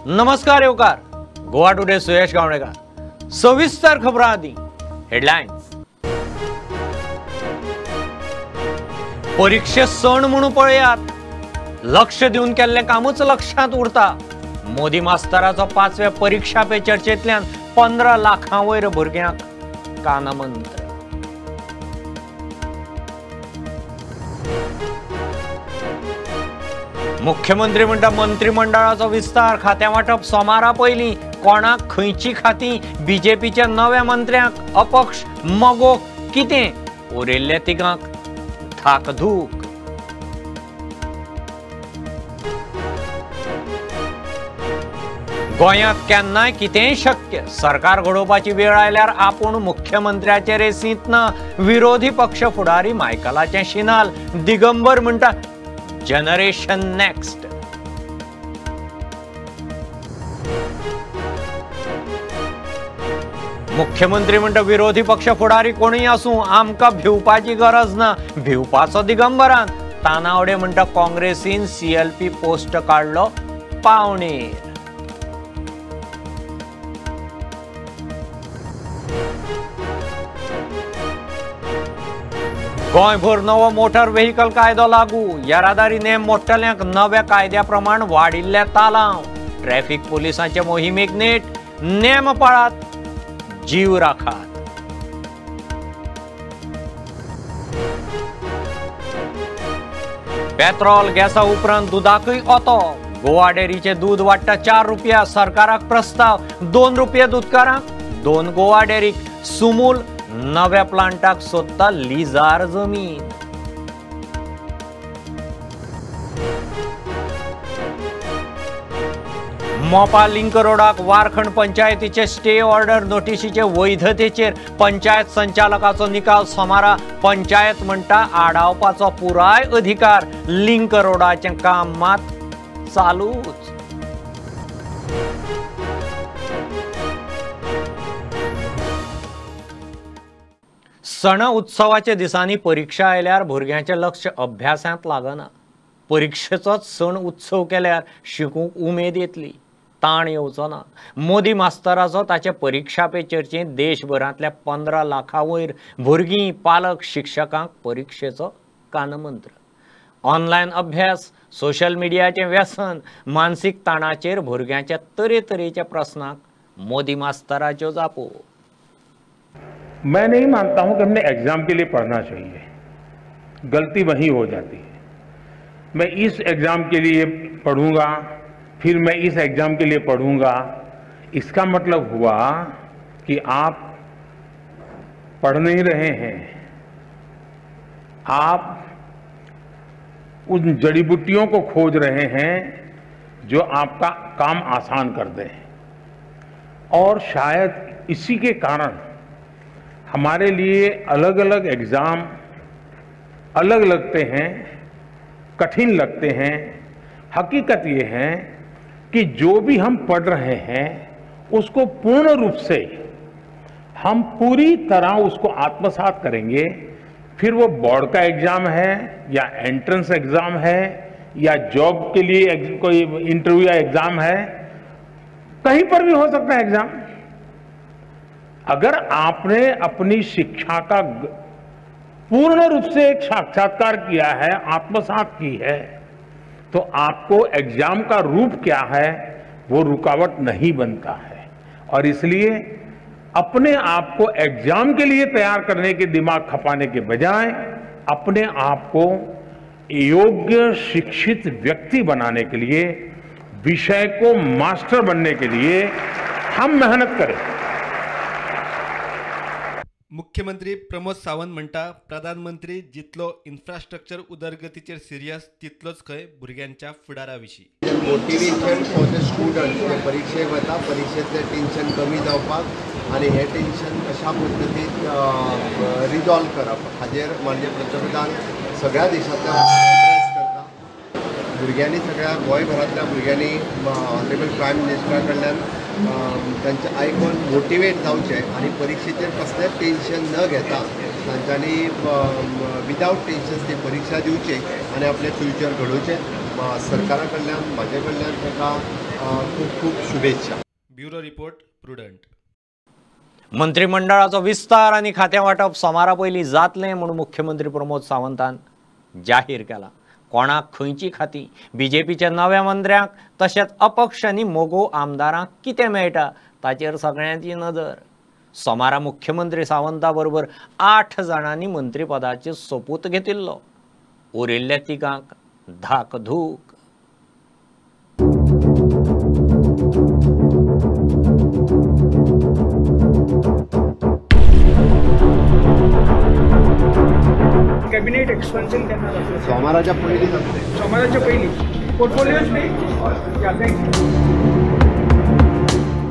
नमस्कार येवकार. गोवा टुडे सुयश गावणेकर. सविस्तर खबरां आदी हेडलायन्स. परीक्षे सण म्हणून पळयात. लक्ष दिवन केल्ले कामूच लक्षात उरता. मोदी मास्तराचो 5व्या परीक्षा पे चर्चेंतल्यान 15 लाखां वयर भुरग्यांक कानमंत्र. मुख्यमंत्री म्हणटा मंत्रिमंडळाचो विस्तार. खात्यां वाटप सोमारा पयलीं. कोणाक खंयची खातीं बीजेपीच्या नव्या मंत्र्यांक अपक्ष मोगो कितें उरिल्ल्या तिगांक धाकधूक. गोंयांत केन्नाय कितेंय शक्य. सरकार घडोवपाची वेळ आयल्यार आपूण मुख्यमंत्र्याचे रेसींत ना. विरोधी पक्ष फुडारी मायकलाचें शिनाल. दिगंबर म्हणटा जनरेशन नेक्स्ट. मुख्यमंत्री म्हणटा विरोधी पक्ष फुडारी कोणीय आसूं आमकां भिवपाची गरज ना. भिवपाचो दिगंबरान. तानावडे म्हणटा काँग्रेसीन CLP पोस्ट काडलो पावणेर. गोंयभर नवो मोटर व्हेकल कायदो लागू. येरादारी नेम मोडटल्यांक नव्या कायद्या प्रमाण वाडिल्ले तालांव. ट्रॅफिक पोलिसांचे मोहिमेक नेट. नेम पाळात, जीव राखात. पेट्रोल गॅसा उपरांत दुधाकय ओतो. गोवा डेरीचे दूध वाडटा 4 रुपया. सरकाराक प्रस्ताव. 2 रुपया दूधकारांक, 2 गोवा डेरीक. सुमूल नव्या प्लांटाक सोदता लिजार जमीन. मोपा लिंक रोडाक वारखंड पंचायतीचे स्टे ऑर्डर नोटीसीचे वैधतेचेर पंचायत संचालकाचो निकाल सोमारा. पंचायत म्हणटा आडावपाचो पुराय अधिकार. लिंक रोडाचें काम मात चालूच. सण उत्सवाच्या दिसांनी परीक्षा आयल्यार भुरग्यांचें लक्ष अभ्यासांत लागना. परीक्षेचोच सण उत्सव केल्यार शिकूंक उमेद येतली, ताण येवचो ना. मोदी मास्तराचो ताचे परीक्षा पे चर्चेंत देशभरांतल्या 15 लाखां वयर भुरगीं, पालक, शिक्षकांक परीक्षेचो कानमंत्र. ऑनलायन अभ्यास, सोशल मिडियाचें व्यसन, मानसीक ताणाचेर भुरग्यांच्या तरेतरेच्या प्रस्नाक मोदी मास्तराच्यो जापो. मैं नहीं मानता हूं कि हमने एग्जाम के लिए पढ़ना चाहिए. गलती वहीं हो जाती है. मैं इस एग्जाम के लिए पढ़ूंगा, फिर मैं इस एग्जाम के लिए पढ़ूंगा. इसका मतलब हुआ कि आप पढ़ नहीं रहे हैं. आप उन जड़ी बूटियों को खोज रहे हैं जो आपका काम आसान कर दें. और शायद इसी के कारण हमारे लिए अलग अलग एग्जाम अलग लगते हैं, कठिन लगते हैं. हकीकत ये है कि जो भी हम पढ़ रहे हैं उसको पूर्ण रूप से हम पूरी तरह उसको आत्मसात करेंगे. फिर वो बोर्ड का एग्जाम है या एंट्रेंस एग्जाम है या जॉब के लिए कोई इंटरव्यू या एग्जाम है, कहीं पर भी हो सकता है एग्जाम. अगर आपने अपनी शिक्षा का पूर्ण रूप से एक साक्षात्कार किया है, आत्मसात की है, तो आपको एग्जाम का रूप क्या है वो रुकावट नहीं बनता है. और इसलिए अपने आप को एग्जाम के लिए तैयार करने के दिमाग खपाने के बजाय अपने आप को योग्य शिक्षित व्यक्ति बनाने के लिए, विषय को मास्टर बनने के लिए हम मेहनत करें. मुख्यमंत्री प्रमोद सावंत म्हणटा प्रधानमंत्री जितलो इन्फ्रास्ट्रक्चर उदरगतीचेर सिरियस तितलोच खंय भुरग्यांच्या फुडारा-विशीं. मोटिवेशन फॉर द स्टुडंट जे परीक्षेक वता, परीक्षेतलें टेन्शन कमी जावपाक आनी हें टेन्शन कशा पद्दतीन रिजॉल्व करप हाजेर म्हणजे पंतप्रधान सगळ्या देशांतल्या एड्रेस करता. भुरग्यांनी सगळ्या गोंयभरांतल्या भुरग्यांनी ऑनरेबल प्रायम मिनिस्टरा कडल्यान तांचे आयकून मोटिवेट जावचें आनी परीक्षेचेर कसलेंच टेन्शन न घेता तांच्यांनी विदावट टेन्शन ती परीक्षा दिवची आनी आपलें फ्युचर घडोवचें. सरकारा कडल्यान म्हाजे कडल्यान ताका खूप खूप शुभेच्छा. Bureau report prudent. मंत्रिमंडळाचो विस्तार आणि खात्यां वाटप सोमारा पयलीं जातलें म्हणून मुख्यमंत्री प्रमोद सावंतान जाहीर केला. कोणाक खंयची खातीं बीजेपीच्या नव्या मंत्र्यांक तशेंच अपक्ष आनी मोगो आमदारांक कितें मेळटा ताचेर सगळ्यांची नदर. सोमारा मुख्यमंत्री सावंता बरोबर 8 जाणांनी मंत्रीपदाचे सोपूत घेतिल्लो. उरिल्ल्या तिगांक धाकधूक. कॅबिनेट एक्सपेन्शन करणार असं सोमाराच्या पहिली जातले. सोमाराच्या पहिली पोर्टफोलिओज नाही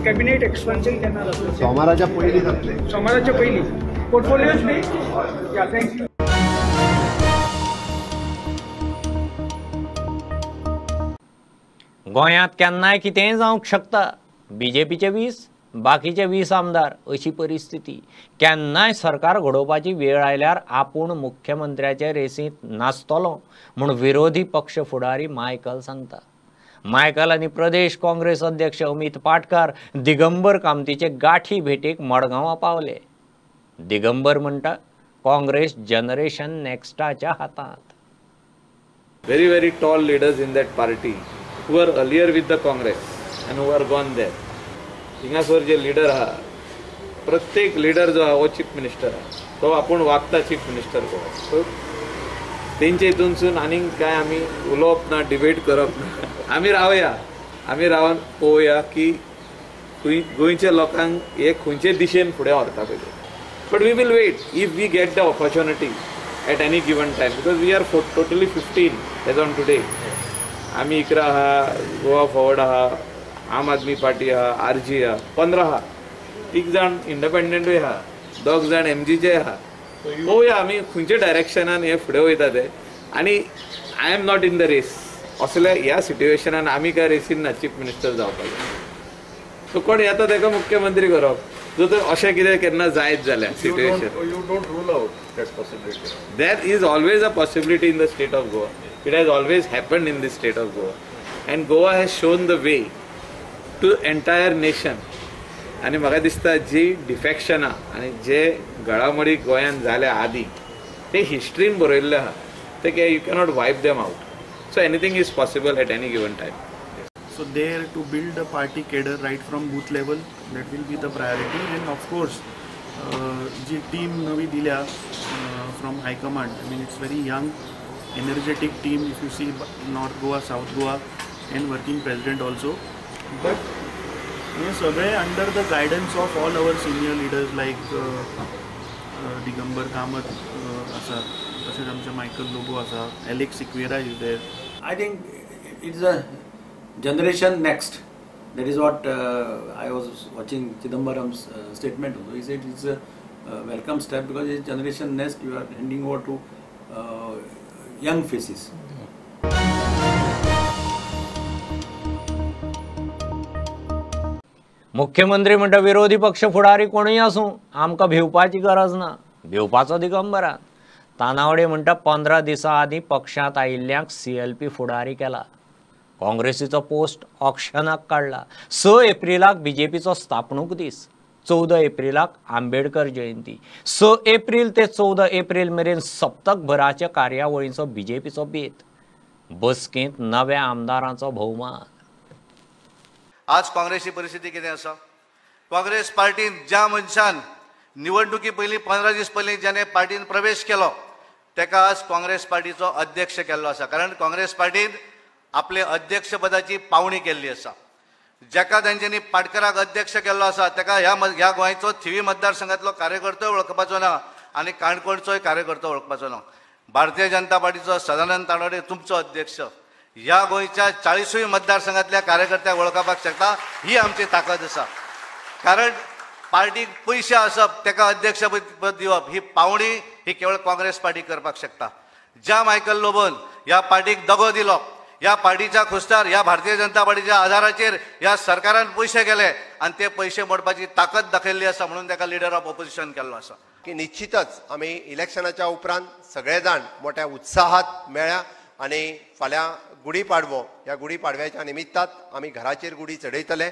कॅबिनेट एक्सपेन्शन करणार असं सोमाराच्या पहिली जातले. सोमाराच्या पहिली पोर्टफोलिओज नाही थँक्यू. गोंयांत केन्नाय कितेंय जावंक शकता. बीजेपीचे 20 बाकीचे 20 आमदार अशी परिस्थिती. केन्नाय सरकार घडोवपाची वेळ आयल्यार आपूण मुख्यमंत्र्याचे रेसींत नासतलो म्हूण विरोधी पक्ष फुडारी मायकल सांगता. मायकल आनी प्रदेश काँग्रेस अध्यक्ष अमित पाटकार दिगंबर कामतीचे गाठी भेटेक मडगांवां पावले. दिगंबर म्हणटा काँग्रेस जनरेशन नेक्स्टाच्या हातांत. Very, very tall leaders in that party who were earlier with the Congress and who are gone there. हिंगासोर जे लीडर आहा प्रत्येक लीडर जो आहा वो चीफ मिनिस्टर आहा तो आपूण वागता चीफ मिनिस्टर करून. सो तेंचे हितूनसून आनीक काय आमी उलोवप ना, डिबेट करप ना. आमी रावन पळोवया की गोंयच्या लोकांक हे खंयचे दिशेन फुडें व्हरता पळय. But we will wait if we get the opportunity at any given time because we are totally 15 as on today. आमी इकरा आहा, गोवा फॉरवर्ड आहा, आम आदमी पार्टी आहा, आरजी आहा, 15 आहा, 3 जाण इंडिपेंडंटूय आहा, 2 जाण एमजीचे आहा. पळोवया आमी खंयच्या डायरेक्शनान हे फुडें वयता ते. आनी I am not in the race. असल्या ह्या सिट्युएशनान आमी काय रेसीन ना चीफ मिनिस्टर जावपाक. सो कोण येता ताका मुख्यमंत्री करप. जर तर अशें कितें केन्ना जायत जाल्यार situation. You don't rule out that possibility. There is always a possibility in the state of Goa. It has always happened in the state of Goa. And Goa has shown the way to entire nation. आणि म्हाका दिसता जी डिफेक्शनां आनी जे घडामोडी गोंयांत जाल्या आदीं ते हिस्ट्रीन बरयल्ले आहा ते you cannot wipe them out. So anything is possible at any given time. So there to build a party cadre right from booth level, that will be the priority. And of course, the team navi dilya from High Command. I mean, it's very young, energetic team. If you see North Goa, South Goa, and working president also. But yes, under the guidance of all our senior leaders like Digambar Kamath, asa, Ashiramcha Michael Lobo asa, Alex Siqueira is there. I think it's a generation next. That is what I was watching Chidambaram's statement. He said it's a welcome step because it's generation next. You are handing over to young faces. मुख्यमंत्री म्हणटा विरोधी पक्ष फुडारी कोणूय आसूं आमकां भिवपाची गरज ना. भिवपाचो दिगंबरान. तानावडे म्हणटा 15 दिसां आदीं पक्षांत आयिल्ल्यांक CLP फुडारी केला. काँग्रेसीचो पोस्ट ऑक्शनाक काडला. 6 एप्रिलाक बीजेपीचो स्थापणूक दीस. 14 एप्रिलाक आंबेडकर जयंती. 6 एप्रिल ते 14 एप्रिल मेरेन सप्तकभराच्या कार्यावळींचो बीजेपीचो बेत. बसकेंत नव्या आमदारांचो भोवमान. आज काँग्रेसची परिस्थिती कितें आसा. काँग्रेस पार्टीन ज्या मनशान निवडणुकी पयलीं 15 दीस पयलीं ज्याने पार्टीन प्रवेश केलो ताका आज काँग्रेस पार्टीचो अध्यक्ष केल्लो आसा. कारण काँग्रेस पार्टीन आपले अध्यक्षपदाची पावणी केल्ली आसा. जाका तांच्यांनी पाटकराक अध्यक्ष केल्लो आसा ताका ह्या गोंयचो थिवी मतदारसंघातलो कार्यकर्तो वळखपाचो ना आनी काणकोणचोय कार्यकर्तो वळखपाचो ना. भारतीय जनता पार्टीचो सदानंद तानोडे तुमचो अध्यक्ष ह्या गोंयच्या 40 मतदारसंघातल्या कार्यकर्त्याक वळखपाक शकता. ही आमची ताकद आसा. कारण पार्टीक पयशे आसप ताका अध्यक्षपद दिवप ही पावणी ही केवळ काँग्रेस पार्टी करपाक शकता. ज्या मायकल लोबोन ह्या पार्टीक दगो दिलो, ह्या पार्टीच्या खुस्तार ह्या भारतीय जनता पार्टीच्या आधाराचेर ह्या सरकारान पयशे गेले आनी ते पयशे मोडपाची ताकद दाखयल्ली आसा म्हणून ताका लिडर ऑफ ऑपोजिशन केल्लो आसा. की निश्चितच आमी इलेक्शनाच्या उपरांत सगळे जाण मोठ्या उत्साहात मेळ्या आणि फाल्यां गुढीपाडवो ह्या गुढीपाडव्याच्या निमित्तात आमी घराचेर गुढी चडयतले.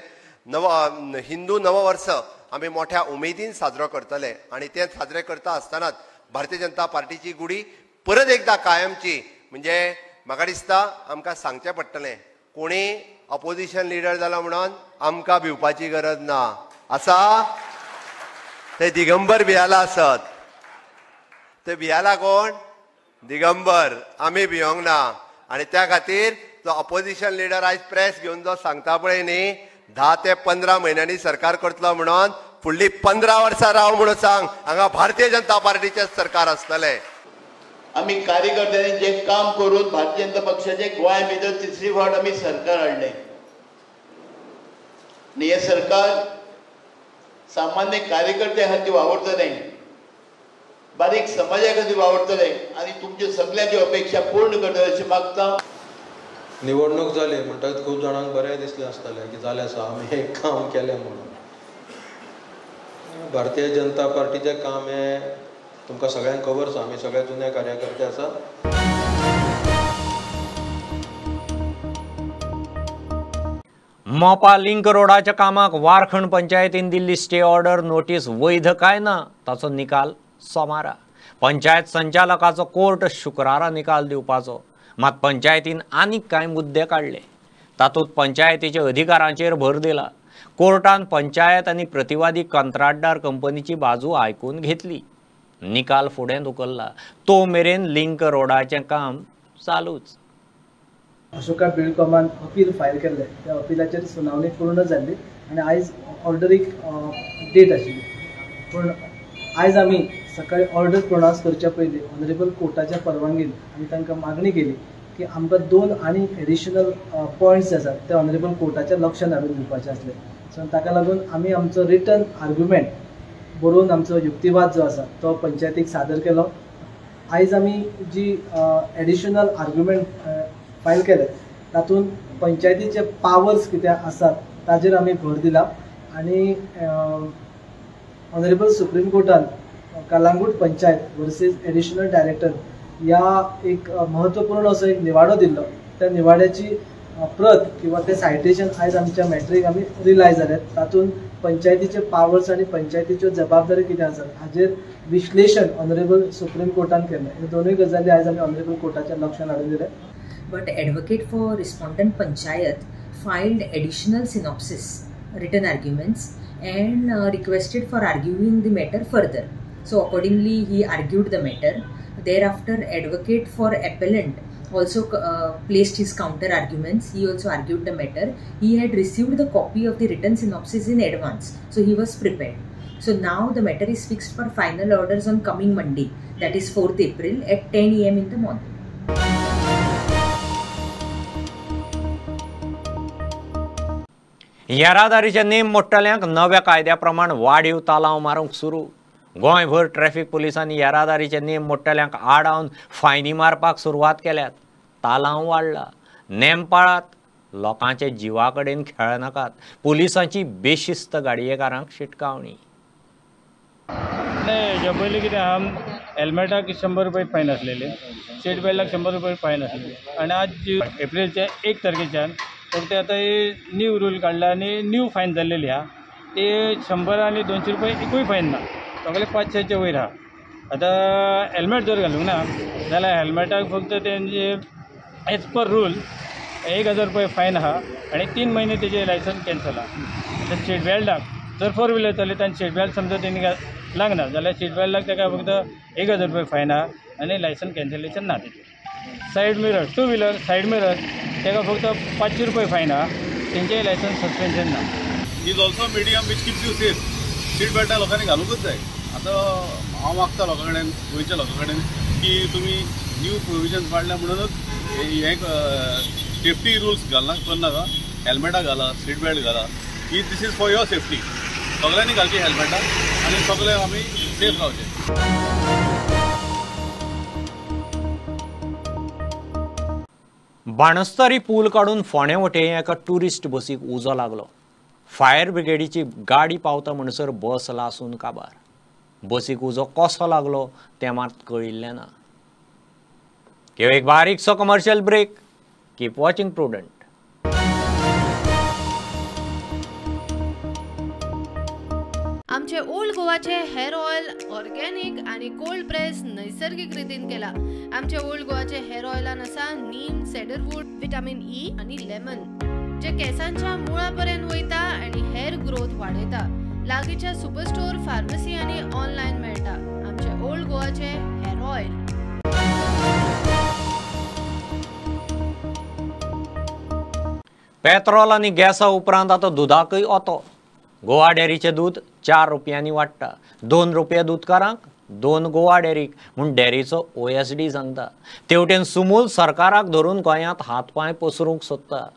हिंदू नववर्ष आमी मोठ्या उमेदीन साजरो करतले आनी ते साजरे करता आसतनाच भारतीय जनता पार्टीची गुढी परत एकदा कायमची. म्हणजे म्हाका दिसता आमकां सांगचें पडटलें, कोणी ऑपोजिशन लिडर जाला म्हणून आमकां भिवपाची गरज ना. आसा ते दिगंबर भियाला आसत, ते भियाला कोण? दिगंबर. आमी भियोंक ना. आनी त्या खातीर जो ऑपोजिशन लिडर आयज प्रेस घेवन जो सांगता पळय न्ही, 10 ते 15 म्हयन्यांनी सरकार करतलो म्हणून, फुडली 15 वर्सां राव म्हणून सांग, हांगा भारतीय जनता पार्टीचें सरकार आसतलें. आमी कार्यकर्त्यांनी जे काम करून भारतीय जनता पक्षाचे गोंया भितर तिसरी फावट आमी सरकार हाडले. आनी हे सरकार सामान्य कार्यकर्त्या खातीर वावरतले, बारीक समाजा खातीर वावरतले आनी तुमच्यो सगळ्यांची अपेक्षा पूर्ण करतले अशें मागता. निवडणूक जाली म्हणटकच खूब जाणांक बरें दिसलें आसतलें की जालें आसा आमी हें काम केलें म्हणून. भारतीय जनता पार्टीचें काम हें तुमकां सगळ्यांक खबर आसा, आमी सगळे जुने कार्यकर्ते आसा. मोपा लिंक रोडाच्या कामाक वारखंड पंचायतीन दिल्ली स्टे ऑर्डर नोटीस वैध काय ना ताचो निकाल सोमारा. पंचायत संचालकाचो कोर्ट शुक्रारा निकाल दिवपाचो. मात पंचायतीन आनीक कांय मुद्दे काडले. तातूंत पंचायतीच्या अधिकारांचेर भर दिला. कोर्टान पंचायत आनी प्रतिवादी कंत्राटदार कंपनीची बाजू आयकून घेतली. निकाल फुडें धुकल्ला. तो मेरेन लिंक रोडाचें काम चालूच. अशोका बिल्डकॉमान अपील फायल केल्लें, त्या अपिलाचेर सुनावणी पूर्ण जाल्ली आनी आयज ऑर्डरीक डेट आशिल्ली. पूण आयज आमी सकाळी ऑर्डर प्रोनावंस करच्या पयलीं ऑनरेबल कोर्टाच्या परवानगीन आमी तांकां मागणी केली की आमकां 2 आनी एडिशनल पॉयंट्स जे आसात ते ऑनरेबल कोर्टाच्या लक्षांत हाडून दिवपाचे आसले. सो ताका लागून आमी आमचो रिटन आर्ग्युमेंट बरोवन आमचो युक्तिवाद जो आसा तो पंचायतीक सादर केलो. आयज आमी जी एडिशनल आर्ग्युमेंट फायल केले तातूंत पंचायतीचे पावर्स कितें आसात ताजेर आमी भर दिला आनी ऑनरेबल सुप्रीम कोर्टान Calangute panchayat versus additional director ह्या एक महत्वपूर्ण असो एक निवाडो दिल्लो. त्या निवाड्याची प्रत किंवा ते सायटेशन आयज आमच्या मॅट्रीक आमी रिलायज जाल्यात. तातूंत पंचायतीचे पावर्स आनी पंचायतीच्यो जबाबदारी कितें आसात हाजेर विश्लेशण ऑनरेबल सुप्रीम कोर्टान केलें. ह्यो दोनूय गजाली आयज आमी ऑनरेबल कोर्टाच्या लक्षांत हाडून दिले. But advocate for respondent Panchayat filed additional synopsis, written arguments, and requested for arguing the matter further. So accordingly, he argued the matter. Thereafter, advocate for appellant also placed his counter arguments. He also argued the matter. He had received the copy of the written synopsis in advance, so he was prepared. So now the matter is fixed for final orders on coming Monday, that is 4th April at 10 AM in the morning. येरादारीच्या नेम मोडटल्यांक नव्या कायद्या प्रमाण वाडीव तालाव मारूंक सुरू. गोंयभर ट्रॅफिक पुलिसांनी येरादारीचे नेम मोडटल्यांक आडावन फायनी मारपाक सुरवात केल्यात. तालाव वाडला. नेम पाळात. लोकांचे जिवा कडेन खेळनाकात. पुलिसांची बेशिस्त गाडयेकारांक शिटकावणी. हेच्या पयलीं कितें आहा, हेल्मेटाक 100 रुपये फायन आसलेले, सीट बेल्टाक 100 रुपये फायन आसलेले आनी आज एप्रिलच्या 1 तारखेच्यान फक्त आतां न्यू रूल काडला आनी न्यू फायन जाल्लेली आहा. ते 100 आनी 200 रुपये एकूय फायन ना, सगळे 500च्या वयर आहा. आतां हेल्मेट जर घालूंक ना जाल्यार हेल्मेटाक फक्त तेंचे एज पर रूल 1000 रुपये फायन आहा आनी 3 म्हयने तेजे लायसन्स कॅन्सल आहा. आतां सीट बेल्टाक जर 4 व्हिलर चलयता आनी सीट बेल्ट समजा तेणी लागना जाल्यार सीट बेल्टाक ताका फक्त 1000 रुपये फायन आहा आनी लायसन्स कॅन्सलेशन ना तेजें. Side mirror 2 wheeler side mirror ताका फक्त 500 रुपये फायन आहा, तेंचेय लायसन्स सस्पेन्शन ना. Is also medium which keeps you safe. Seat बेल्टां लोकांनी घालूंकच जाय. आतां हांव मागता लोकां कडेन, गोंयच्या लोकां कडेन की तुमी न्यू प्रोविजन्स काडल्या म्हणूनच हे सेफ्टी रुल्स घालनाका करनाका. हेल्मेटां घाला, सीट बेल्ट घाला. This is for your safety. सगळ्यांनी घालची हेल्मेटां आनी सगळे आमी सेफ रावचे. बाणस्तारी पूल काडून फोंडे वटेन एका ट्युरिस्ट बसीक उजो लागलो. फायर ब्रिगेडीची गाडी पावता म्हणसर बस लासून काबार. बसीक उजो कसो लागलो तें मात कळिल्लें ना. एक बारीकसो commercial break. Keep watching Prudent. आमचे ओल्ड गोवाचे हेअर ऑयल ऑर्गॅनिक आणि कोल्ड प्रेस नैसर्गिक रितीन केला. आमचे ओल्ड गोवाचे हेअर ऑयलान आसा नीम, सेडरवूड, विटामिन ई आणि लेमन, जे केसांच्या मुळापर्यंत वयता आणि हेअर ग्रोथ वाडयता. लागींच्या सुपरस्टोर, फार्मसी आणि ऑनलाईन मेळटा. आमचे ओल्ड गोवाचे हेअर ऑयल. पेट्रोल आणि गॅसा उपरांत आता दुधाकय ओतो. गोवा डेअरीचे दूध 4 रुपयांनी वाडटा. 2 रुपया दूधकारांक, 2 गोवा डेअरीक म्हूण डेअरीचो OSD सांगता. तेवटेन सुमूल सरकाराक धरून गोंयांत हातपांय पसरूंक सोदता.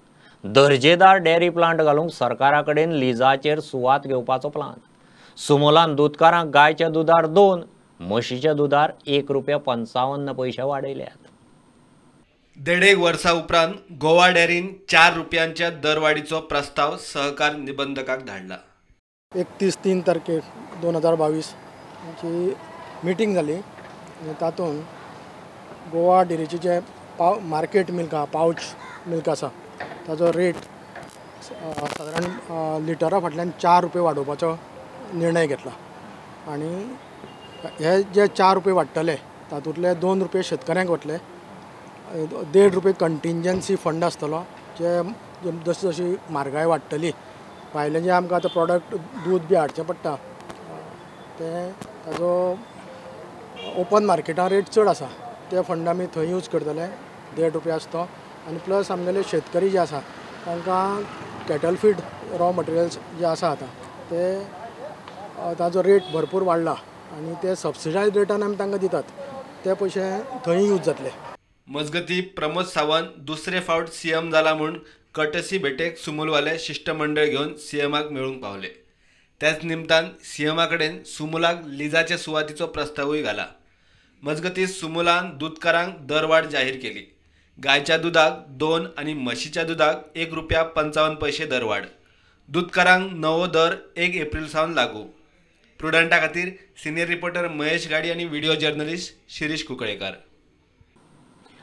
दर्जेदार डेअरी प्लांट घालूंक सरकारा कडेन लिजाचेर सुवात घेवपाचो प्लान. सुमोलान दूधकारांक गायच्या दुधार 2, म्हशीच्या दुधार 1 रुपया 55 पैसे वाडयल्यात. 1.5 वर्सां उपरांत गोवा डेअरीन 4 रुपयांच्या दरवाडीचो प्रस्ताव सहकार निबंधकाक धाडला. 31/3/2022 ची मिटींग जाली आनी तातूंत गोवा डेअरीचे जे मार्केट मिल्क आसा, पावच मिल्क आसा, ताजो रेट सादारण लिटरा फाटल्यान 4 रुपये वाडोवपाचो निर्णय घेतला. आनी हे जे 4 रुपये वाडटले तातूंतले 2 रुपये शेतकऱ्यांक वतले. 1.5 रुपये कंटिंजन्सी फंड आसतलो, जे जशी जशी म्हारगाय वाडटली, भायले जे आमकां आतां प्रॉडक्ट दूध बी हाडचें पडटा ते ताजो ओपन मार्केटान रेट चड आसा, ते फंड आमी थंय यूज करतले. 1.5 रुपया आसतो. आनी प्लस आमगेले शेतकरी जे आसा तांकां कॅटल फीड रॉ मटेरियल्स जे आसा आतां ते ताजो रेट भरपूर वाडला आनी ते सबसिडायज रेटान आमी तांकां दितात. ते पयशे थंय यूज जातले. मजगती प्रमोद सावंत दुसरे फावट CM जाला म्हूण कटसी भेटेक सुमूलवाले शिष्टमंडळ घेवन CMाक मेळूंक पावले. त्याच निमतान CMा कडेन सुमूलाक लिजाचे सुवातीचो प्रस्तावूय घाला. मजगती सुमूलान दूधकारांक दरवाड जाहीर केली. गायच्या दुधाक 2 आणि म्हशीच्या दुधाक 1 रुपया 55 पैसे दरवाड. दूधकारांक नवो दर 1 एप्रिल सावन लागू. प्रुडंटा खातीर सिनियर रिपोर्टर महेश गाडी आणि व्हिडिओ जर्नलिस्ट शिरीष कुंकळेकर.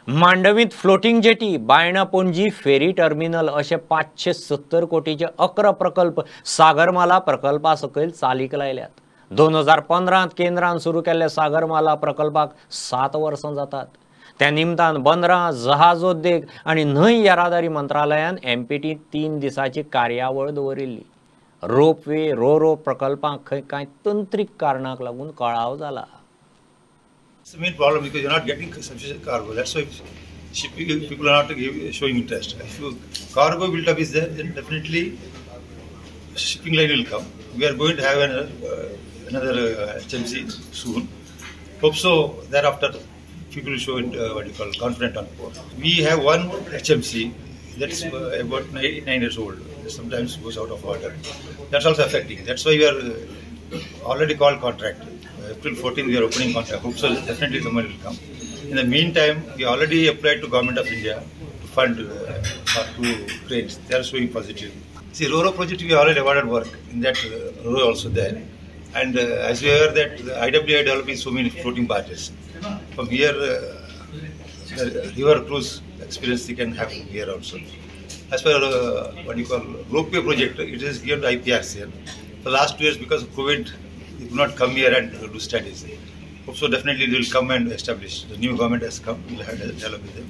मांडवीत floating jetty, Baina Panaji ferry terminal असे 570 कोटीचे 11 प्रकल्प सागरमाला प्रकल्पा सकयल चालीक लायल्यात. 2015 केंद्रान सुरू केल्ल्या सागरमाला प्रकल्पाक 7 वर्सां जातात. त्या निमतान बंदरां, जहाजोद्देग आणि न्हंय येरादारी मंत्रालयान MPT 3 दिसाची कार्यावळ दवरिल्ली. रोपवे, रो प्रकल्पांक खंय कांय तंत्रीक कारणाक लागून कळाव जाला. It's the main problem because you're not getting sufficient cargo. That's why shipping people are not showing interest. If cargo build up is there, then definitely shipping line will come. We are going to have another HMC soon. Hope so. Thereafter, people will show what you call confident on port. We have one HMC that's about 9 years old. Sometimes goes out of order. That's also affecting. That's why we are already called contract. April 14th we are opening contract. Hope so definitely the money will come. In the meantime, we already applied to Government of India to fund for 2 cranes. They are showing positive. See, Ro project we already awarded work in that Ro also there. And as we heard that the IWI developing so many floating barges. From here, the river cruise experience they can have here also. As for what you call ropeway project, it is given to IPRCL. For the last 2 years because of COVID, they could not come here and do studies. Hope so definitely they will come and establish. The new government has come, we will have to develop with them.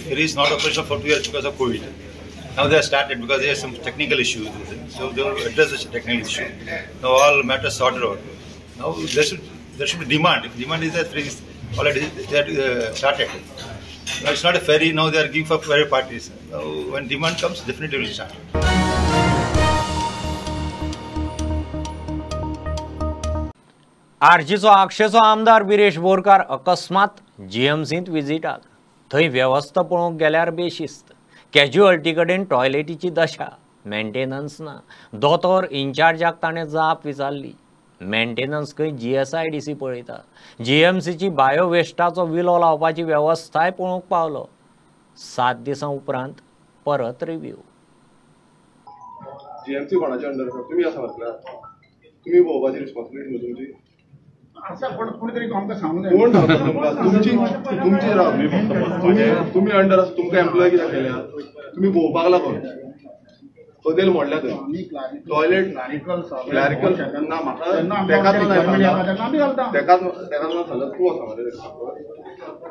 There is not operational for 2 years because of COVID. Now they have started because there are some technical issues with them. So they will address the technical issue. Now all matters sorted out. Now there should be demand. If demand is there, freeze already they have started. Now it's not a ferry. Now they are giving for ferry parties. Now when demand comes, definitely will start. आर्जीचो आक्षेचो आमदार बिरेश बोरकार अकस्मात GMCंत विजिटाक. थंय वेवस्था पळोवंक गेल्यार बेशिस्त. Casualty कडेन टॉयलेटीची दशा, maintenance ना. दोतोर इन्चार्जाक ताणें जाप विचारली. मेंटेनन्स खंय GSIDC पळयता. GMCची बायो वेस्टाचो विलो लावपाची वेवस्थाय पळोवंक पावलो. 7 दिसां उपरांत परत रिव्ह्यू. GMC कोणाच्या अंडर तुम्ही आसा म्हटल्यार तुम्ही पळोवपाची रिस्पॉन्सिबिलिटी तुमची. कोण धांवता तुमकां तुमची राव मी फक्त तुम्ही अंडर आसा तुमकां एम्प्लॉय कित्याक केल्या तुम्ही भोंवपाक लागून कदेल मोडल्या थंय टॉयलेट क्लॅरिकल ना म्हाका तेकाच तेकाच सांगता तूं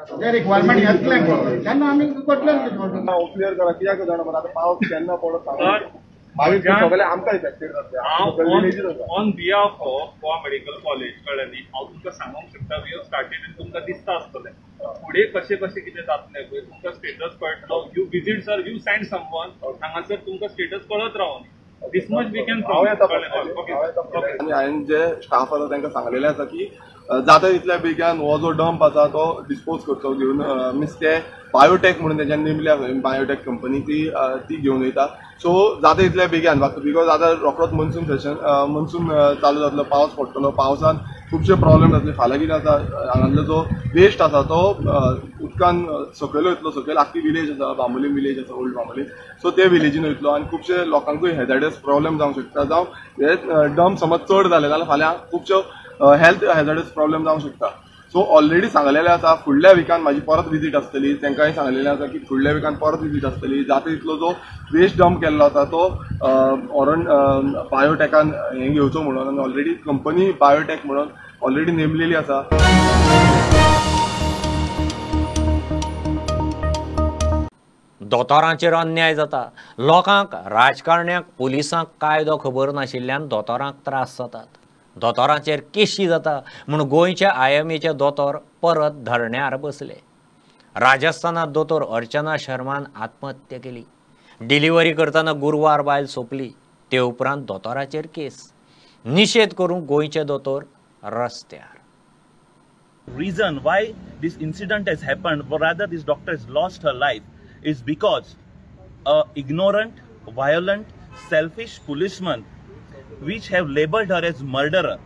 सांगता रिक्वायरमेंट घेतले तेन्ना आमी करतले क्लियर करा कित्याक जाणा मरे आतां पावस केन्ना पडत सगळे आमकां इफेक्टेड जाता on behalf of Goa medical college कळ्ळें न्ही हांव तुमकां सांगूंक शकता वी हॅव स्टार्टेड तुमकां दिसता आसतलें फुडें कशें कितें जातलें पळय तुमकां स्टेटस कळटलो you visit sir you send someone हांगासर तुमकां स्टेटस कळत रावनी दिस मच वी कॅन आनी हांवें जे स्टाफ आसा तांकां सांगलेलें आसा की जाता तितल्या बेगीन हो जो डंप आसा तो डिस्पोज करचो घेवन मिन्स ते बायोटेक म्हणून तेज्यान नेमल्या बायोटेक कंपनी ती घेवन वयता सो जाता तितल्या बेगीन बिकॉज आतां रोखडोच मनसून चालू जातलो पावस पडटलो पावसान खुबशे प्रॉब्लेम जातले फाल्यां कितें आसा हांगातलो जो वेस्ट आसा तो उदकान सकयल वयतलो सकयल आख्खी विलेज आसा बांबोली विलेज आसा ओल्ड बांबोली सो ते विलेजीन वयतलो आनी खुबशे लोकांकूय हेजार्डस प्रॉब्लेम जावंक शकता जावं हे डंप समज चड जाले जाल्यार फाल्यां खुबश्यो हेल्थ हेजार्डस प्रॉब्लेम जावंक शकता सो ऑलरेडी सांगलेलें आसा फुडल्या विकान म्हाजी परत विजीट आसतली तांकांय सांगलेलें आसा की फुडल्या विकान परत विजीट आसतली जाता तितलो जो वेस्ट डंप केल्लो आसा तो बायोटेकान हें घेवचो म्हणून आनी ऑलरेडी कंपनी बायोटेक म्हणून ऑलरेडी नेमलेली आसा. दोतोरांचेर अन्याय जाता लोकांक राजकारण्यांक पुलिसांक कायदो खबर नाशिल्ल्यान दोतोरांक त्रास जातात दोतोरांचेर केशी जाता म्हूण गोंयचे IMAचे दोतोर परत धरण्यार बसले. राजस्थानात दोतोर अर्चना शर्मान आत्महत्या केली. डिलिव्हरी करतना गुरवार बायल सोंपली ते उपरांत दोतोराचेर केस. निषेध करून गोंयचे दोतोर रस्त्यार. Reason why this incident has happened, or rather this doctor has lost her life, is because a ignorant, violent, selfish policeman which have labeled her as murderer.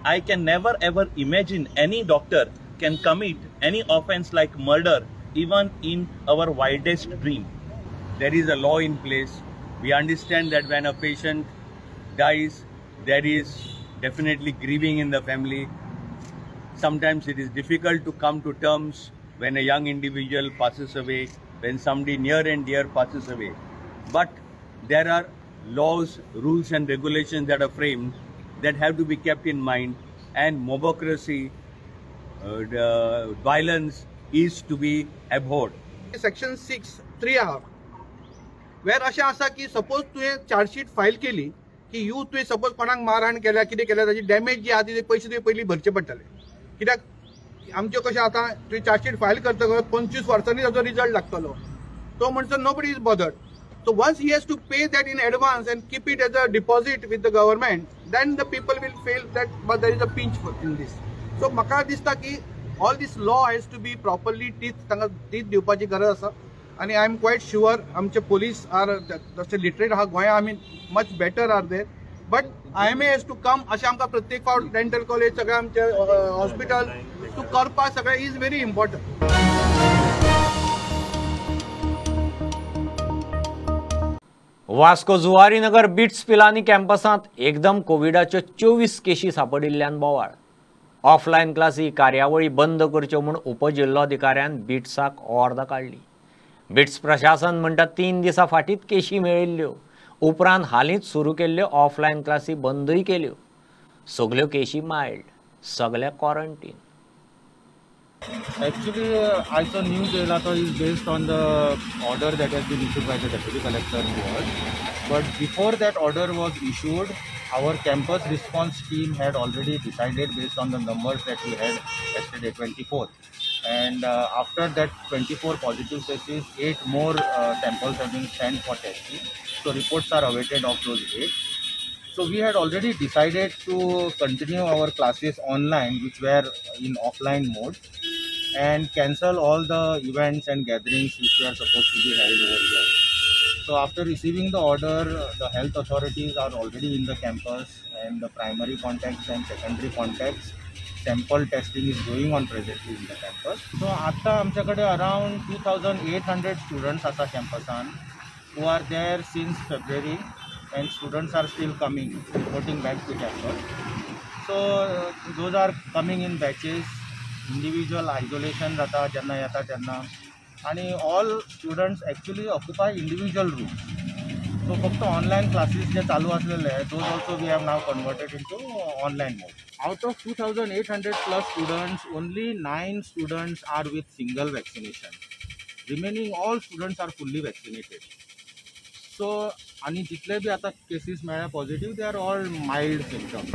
I can never ever imagine any doctor can commit any offense like murder even in our wildest dream. There is a law in place. We understand that when a patient dies, there is definitely grieving in the family. Sometimes it is difficult to come to terms when a young individual passes away, when somebody near and dear passes away. But there are laws, rules and regulations that are framed that have to be kept in mind, and mobocracy, violence is to be abhorred. Section 6(3) where अशें आसा की suppose तुवें chargesheet file केली की तुवें suppose कोणाक मारहाण केल्या कितें केल्या ताची डॅमेज जी आहा ती पयशे तुवें पयलीं भरचे पडटले कित्याक आमचें कशें आतां तुवें चार्जशीट फायल करतकच 25 वर्सांनी ताचो रिजल्ट लागतलो तो म्हणसर nobody is bothered. So once he has to pay that in advance and keep it as a deposit with the government, then the people will feel that but there is a pinch in this. So म्हाका दिसता की all this law has to be properly तांकां teeth दिवपाची गरज आसा आणि I am quite sure आमचे police are जशे literate आहा गोंया आमी much better are there. But IMA has to come अशें आमकां प्रत्येक फावट डेंटल कॉलेज सगळे आमचे हॉस्पिटल टू करपाक सगळे is very important. Vasco Zuarinagar BITS Pilani कॅम्पसांत एकदम कोविडाच्यो 24 केशी सापडिल्ल्यान बोवाळ. ऑफलायन क्लासी कार्यावळी बंद करच्यो म्हूण उपजिल्लोधिकाऱ्यान बिट्साक ऑर्डर काडली. बिट्स प्रशासन म्हणटा 3 दिसां फाटींच केशी मेळिल्ल्यो उपरांत हालींच सुरू केल्ल्यो ऑफलायन क्लासी बंदूय केल्यो. सगल्यो केशी मायल्ड सगळे quarantine. Actually, I saw news data is based on the order that has been issued by the Deputy Collector board. But before that order was issued, our campus response team had already decided based on the numbers that we had yesterday, 24. And after that 24 positive cases, 8 more samples have been sent for testing. So reports are awaited of those 8. So we had already decided to continue our classes online, which were in offline mode, and cancel all the events and gatherings which were supposed to be held over here. So after receiving the order, the health authorities are already in the campus, and the primary contacts and secondary contacts sample testing is going on presently in the campus. So आता आमच्याकडे around 2,800 students asa campusan who are there since February, and students are still coming, reporting back to campus. So those are coming in batches. Individual isolation जाता जेन्ना येता तेन्ना, आणि all students actually occupy individual rooms. So फक्त online classes जे चालू असलेले those also we have now converted into online mode. Out of 2,800 plus students, only 9 students are with single vaccination. Remaining all students are fully vaccinated. So आणि जितले बी आता cases मेळ्ळ्या positive they are all mild symptoms.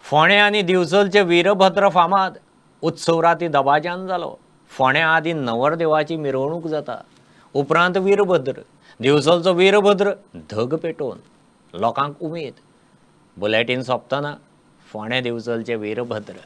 फोंडे आनी दिवचलचे वीरभद्र फामाद उत्सव राती दबाज्यान जालो. फोंडे आदी नवरदेवाची मिरवणूक जाता, उपरांत वीरभद्र, दिवचलचो वीरभद्र धग पेटोवन लोकांक उमेद. बुलेटिन सोंपतना फोंडे दिवचलचे वीरभद्र.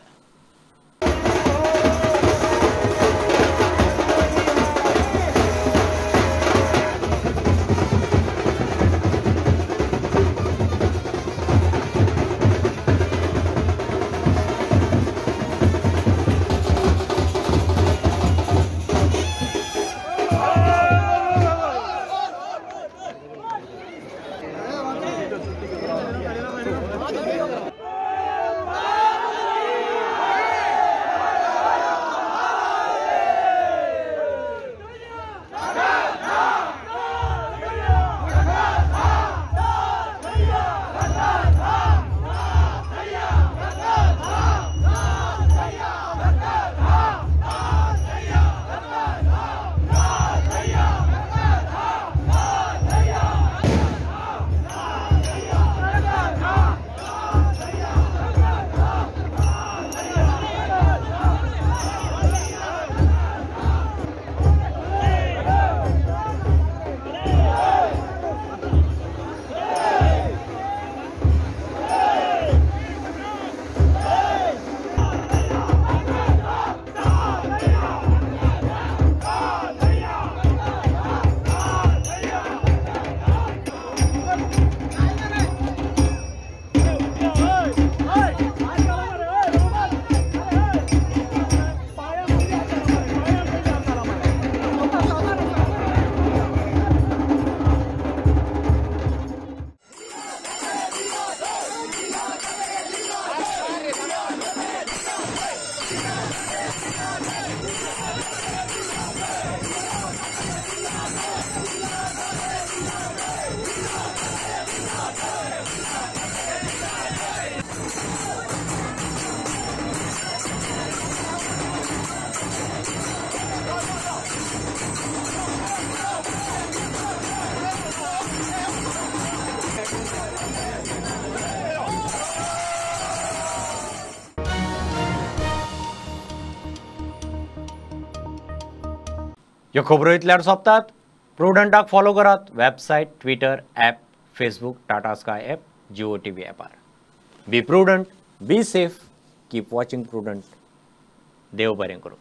ह्यो खबरो इतल्यार सोंपतात. प्रुडंटाक फॉलो करात. Website, Twitter, app, Facebook, Tata sky app, Jio TV ॲपार. Be prudent, be safe, keep watching Prudent. देव बरें करूं.